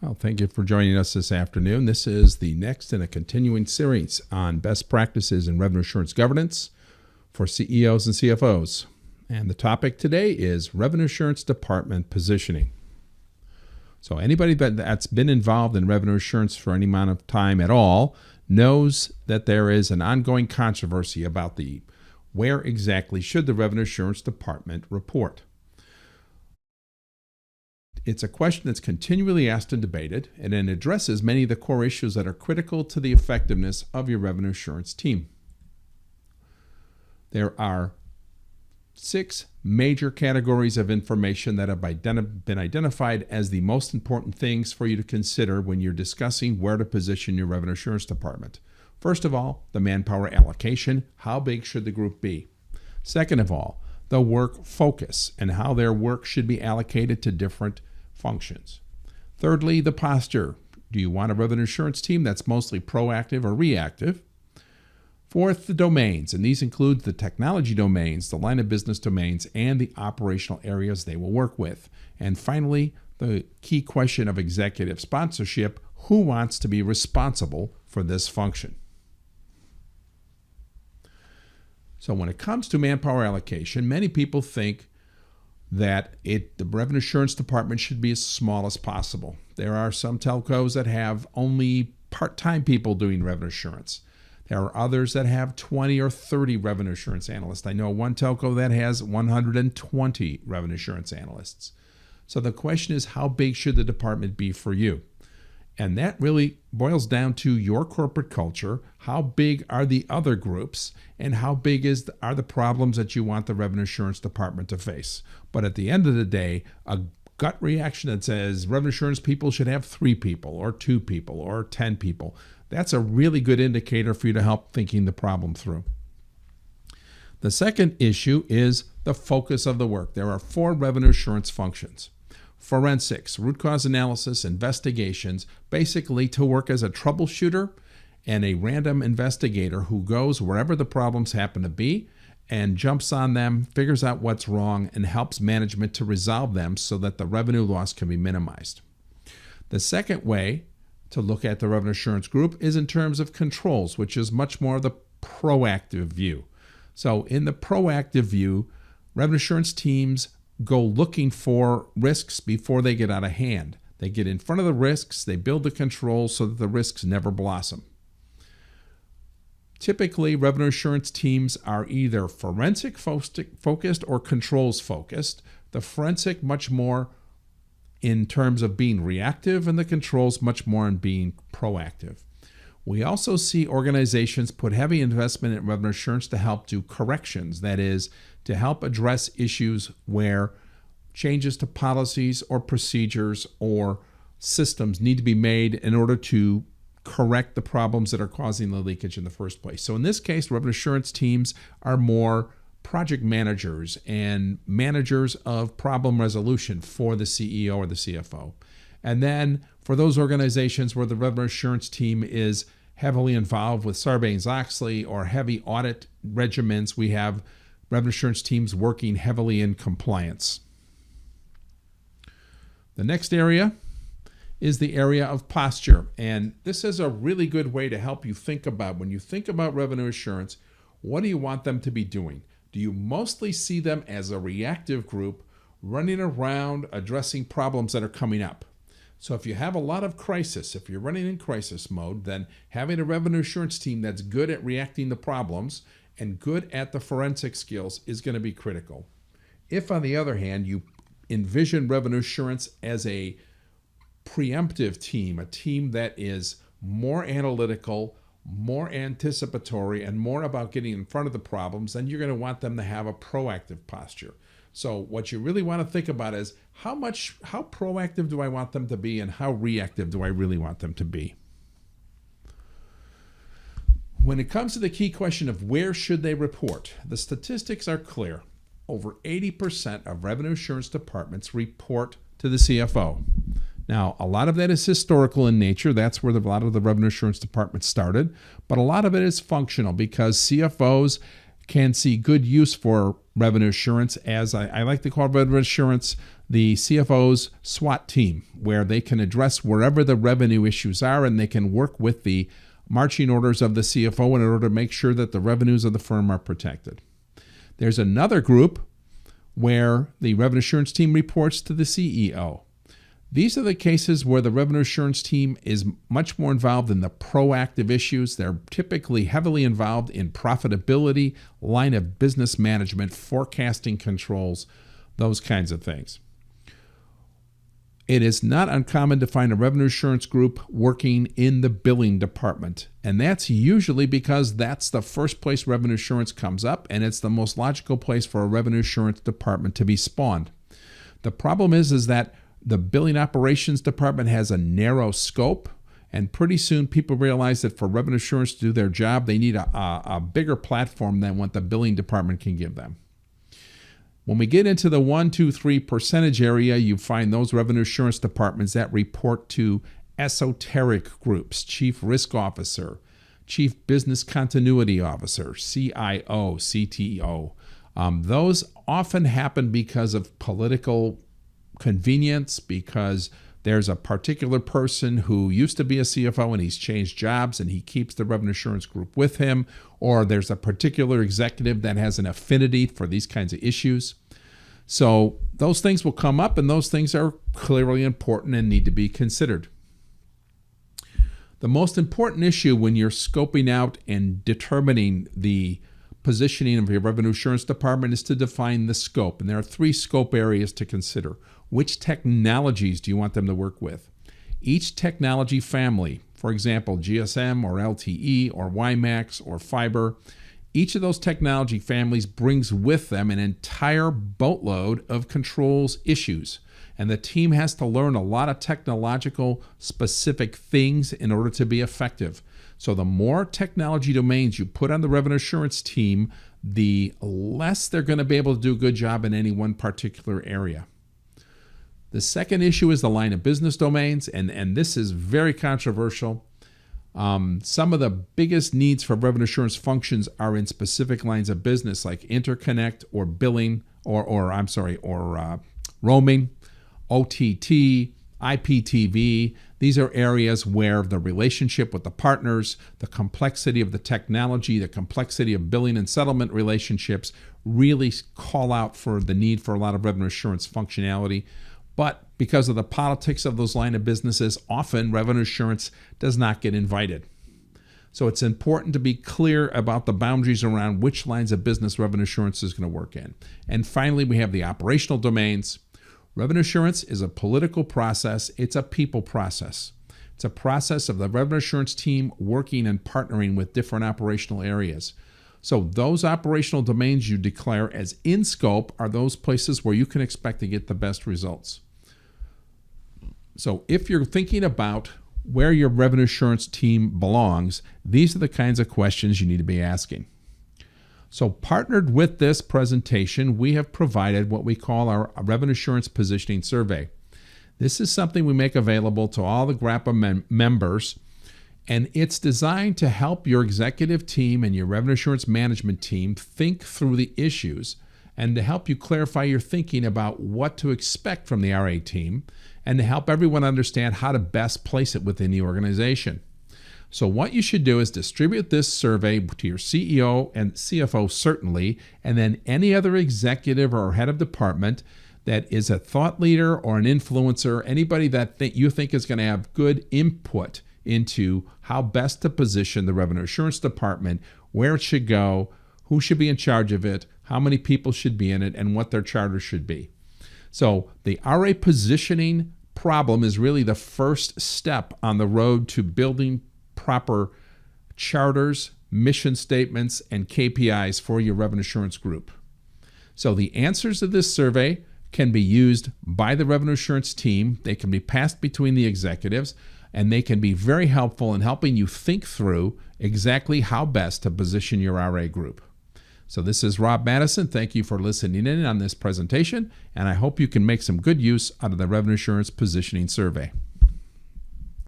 Well, thank you for joining us this afternoon. This is the next in a continuing series on best practices in revenue assurance governance for CEOs and CFOs. And the topic today is revenue assurance department positioning. So anybody that's been involved in revenue assurance for any amount of time at all knows that there is an ongoing controversy about where exactly should the revenue assurance department report. It's a question that's continually asked and debated, and it addresses many of the core issues that are critical to the effectiveness of your revenue assurance team. There are 6 major categories of information that have been identified as the most important things for you to consider when you're discussing where to position your revenue assurance department. First of all, the manpower allocation. How big should the group be? Second of all, the work focus and how their work should be allocated to different functions. Thirdly, the posture. Do you want a revenue assurance team that's mostly proactive or reactive? Fourth, the domains, and these include the technology domains, the line of business domains, and the operational areas they will work with. And finally, the key question of executive sponsorship. Who wants to be responsible for this function? So when it comes to manpower allocation, many people think that the revenue assurance department should be as small as possible. There are some telcos that have only part-time people doing revenue assurance. There are others that have 20 or 30 revenue assurance analysts. I know one telco that has 120 revenue assurance analysts. So the question is, how big should the department be for you? And that really boils down to your corporate culture. How big are the other groups, and how big are the problems that you want the revenue assurance department to face? But at the end of the day, a gut reaction that says revenue assurance people should have 3 people or 2 people or 10 people, that's a really good indicator for you to help thinking the problem through. The second issue is the focus of the work. There are 4 revenue assurance functions. Forensics, root cause analysis, investigations, basically to work as a troubleshooter and a random investigator who goes wherever the problems happen to be and jumps on them, figures out what's wrong, and helps management to resolve them so that the revenue loss can be minimized. The second way to look at the revenue assurance group is in terms of controls, which is much more the proactive view. So in the proactive view, revenue assurance teams go looking for risks before they get out of hand. They get in front of the risks, they build the controls so that the risks never blossom. Typically, revenue assurance teams are either forensic focused or controls focused. The forensic much more in terms of being reactive, and the controls much more in being proactive. We also see organizations put heavy investment in revenue assurance to help do corrections, that is, to help address issues where changes to policies or procedures or systems need to be made in order to correct the problems that are causing the leakage in the first place. So in this case, revenue assurance teams are more project managers and managers of problem resolution for the CEO or the CFO. And then for those organizations where the revenue assurance team is heavily involved with Sarbanes-Oxley or heavy audit regimens, we have revenue assurance teams working heavily in compliance. The next area is the area of posture. And this is a really good way to help you think about, when you think about revenue assurance, what do you want them to be doing? Do you mostly see them as a reactive group running around addressing problems that are coming up? So if you have a lot of crisis, if you're running in crisis mode, then having a revenue assurance team that's good at reacting to problems and good at the forensic skills is going to be critical. If, on the other hand, you envision revenue assurance as a preemptive team, a team that is more analytical, more anticipatory, and more about getting in front of the problems, then you're going to want them to have a proactive posture. So what you really want to think about is how proactive do I want them to be, and how reactive do I really want them to be? When it comes to the key question of where should they report, the statistics are clear. Over 80% of revenue assurance departments report to the CFO. Now, a lot of that is historical in nature. That's where a lot of the revenue assurance departments started. But a lot of it is functional because CFOs can see good use for revenue assurance, as I like to call revenue assurance the CFO's SWAT team, where they can address wherever the revenue issues are, and they can work with the marching orders of the CFO in order to make sure that the revenues of the firm are protected. There's another group where the revenue assurance team reports to the CEO. These are the cases where the revenue assurance team is much more involved in the proactive issues. They're typically heavily involved in profitability, line of business management, forecasting controls, those kinds of things. It is not uncommon to find a revenue assurance group working in the billing department, and that's usually because that's the first place revenue assurance comes up, and it's the most logical place for a revenue assurance department to be spawned. The problem is that the billing operations department has a narrow scope, and pretty soon people realize that for revenue assurance to do their job, they need a bigger platform than what the billing department can give them. When we get into the 1, 2, 3% area, you find those revenue assurance departments that report to esoteric groups: Chief Risk Officer, Chief Business Continuity Officer, CIO, CTO. Those often happen because of political convenience, because there's a particular person who used to be a CFO and he's changed jobs and he keeps the revenue assurance group with him, or there's a particular executive that has an affinity for these kinds of issues. So those things will come up, and those things are clearly important and need to be considered. The most important issue when you're scoping out and determining the positioning of your revenue assurance department is to define the scope. And there are 3 scope areas to consider. Which technologies do you want them to work with? Each technology family, for example, GSM or LTE or WiMAX or fiber, each of those technology families brings with them an entire boatload of controls issues. And the team has to learn a lot of technological specific things in order to be effective. So the more technology domains you put on the revenue assurance team, the less they're going to be able to do a good job in any one particular area. The second issue is the line of business domains, and this is very controversial. Some of the biggest needs for revenue assurance functions are in specific lines of business, like interconnect or billing, or roaming, OTT, IPTV. These are areas where the relationship with the partners, the complexity of the technology, the complexity of billing and settlement relationships really call out for the need for a lot of revenue assurance functionality. But because of the politics of those line of businesses, often revenue assurance does not get invited. So it's important to be clear about the boundaries around which lines of business revenue assurance is going to work in. And finally, we have the operational domains. Revenue assurance is a political process. It's a people process. It's a process of the revenue assurance team working and partnering with different operational areas. So those operational domains you declare as in scope are those places where you can expect to get the best results. So if you're thinking about where your revenue assurance team belongs, these are the kinds of questions you need to be asking. So partnered with this presentation, we have provided what we call our Revenue Assurance Positioning Survey. This is something we make available to all the GRAPA members, and it's designed to help your executive team and your revenue assurance management team think through the issues and to help you clarify your thinking about what to expect from the RA team and to help everyone understand how to best place it within the organization. So what you should do is distribute this survey to your CEO and CFO certainly, and then any other executive or head of department that is a thought leader or an influencer, anybody that you think is going to have good input into how best to position the revenue assurance department, where it should go, who should be in charge of it, how many people should be in it, and what their charter should be. So the RA positioning problem is really the first step on the road to building proper charters, mission statements, and KPIs for your revenue assurance group. So the answers to this survey can be used by the revenue assurance team. They can be passed between the executives, and they can be very helpful in helping you think through exactly how best to position your RA group. So this is Rob Madison. Thank you for listening in on this presentation, and I hope you can make some good use out of the Revenue Assurance Positioning Survey.